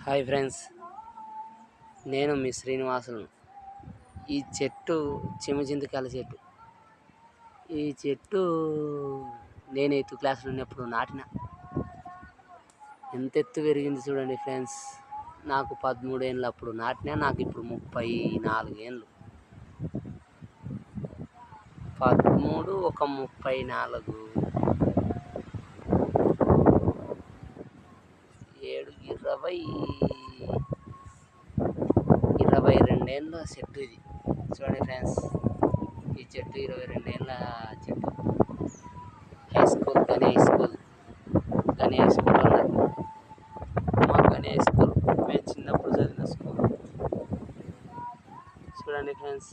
Hi friends, నేను మీ శ్రీనివాసులను. ఈ చెట్టు చిమచింతకాయల చెట్టు. ఈ చెట్టు నేను 8th క్లాస్లో ఉన్నప్పుడు నాటిన. ఎంత ఎత్తు పెరిగింది చూడండి ఫ్రెండ్స్. నాకు 13 ఏళ్ళు అప్పుడు నాటినా, నాకు ఇప్పుడు 34 ఏళ్ళు. 13 ఒక 34 7 22 ఏళ్ళ చెట్టు ఇది. చూడండి ఫ్రెండ్స్, ఈ చెట్టు 22 ఏళ్ళ చెట్టు. హై స్కూల్ గణేష్ స్కూల్ అన్నారు. మా గణేష్ స్కూల్ మేము చిన్నప్పుడు చదివిన స్కూల్. చూడండి ఫ్రెండ్స్.